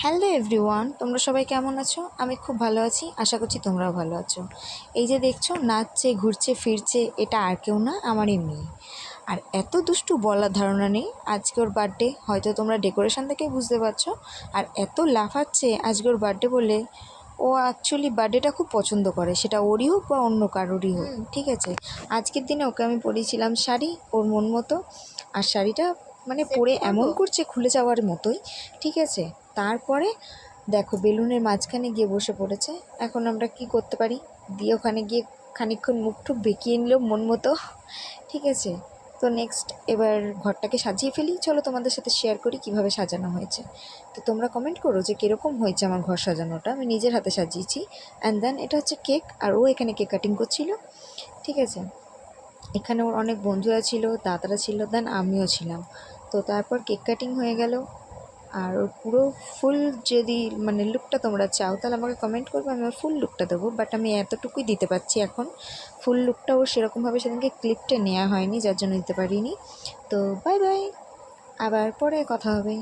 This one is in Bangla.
হ্যালো এভরিওয়ান, তোমরা সবাই কেমন আছো? আমি খুব ভালো আছি, আশা করছি তোমরাও ভালো আছো। এই যে দেখছো নাচছে, ঘুরছে, ফিরছে, এটা আর কেউ না, আমারই মেয়ে। আর এত দুষ্টু বলার ধারণা নেই। আজকে ওর বার্থডে, হয়তো তোমরা ডেকোরেশন থেকে বুঝতে পারছো। আর এত লাফাচ্ছে আজকে ওর বার্থডে বলে। ও অ্যাকচুয়ালি বার্থডেটা খুব পছন্দ করে, সেটা ওরই হোক বা অন্য কারোরই হোক, ঠিক আছে। আজকের দিনে ওকে আমি পরিয়েছিলাম শাড়ি, ওর মন মতো। আর শাড়িটা মানে পরে এমন করছে খুলে যাওয়ার মতোই, ঠিক আছে। তারপরে দেখো বেলুনের মাঝখানে গিয়ে বসে পড়েছে। এখন আমরা কি করতে পারি, দিয়ে ওখানে গিয়ে খানিকক্ষণ মুখ টুক বেঁকিয়ে নিল মন মতো, ঠিক আছে। তো নেক্সট এবার ঘরটাকে সাজিয়ে ফেলি, চলো তোমাদের সাথে শেয়ার করি কিভাবে সাজানো হয়েছে। তো তোমরা কমেন্ট করো যে কীরকম হয়েছে আমার ঘর সাজানোটা, আমি নিজের হাতে সাজিয়েছি। অ্যান্ড দেন এটা হচ্ছে কেক, আর ও এখানে কেক কাটিং করছিল, ঠিক আছে। এখানে ওর অনেক বন্ধুরা ছিল, দাদারা ছিল, দেন আমিও ছিলাম। তো তারপর কেক কাটিং হয়ে গেল। আর ওর পুরো ফুল যদি মানে লুকটা তোমরা চাও তাহলে আমাকে কমেন্ট করবে, আমি ওর ফুল লুকটা দেবো। বাট আমি এতটুকুই দিতে পারছি এখন। ফুল লুকটা ওর সেরকমভাবে সেদিনকে ক্লিপটা নেওয়া হয়নি, যার জন্য দিতে পারিনি। তো বাই বাই, আবার পরে কথা হবে।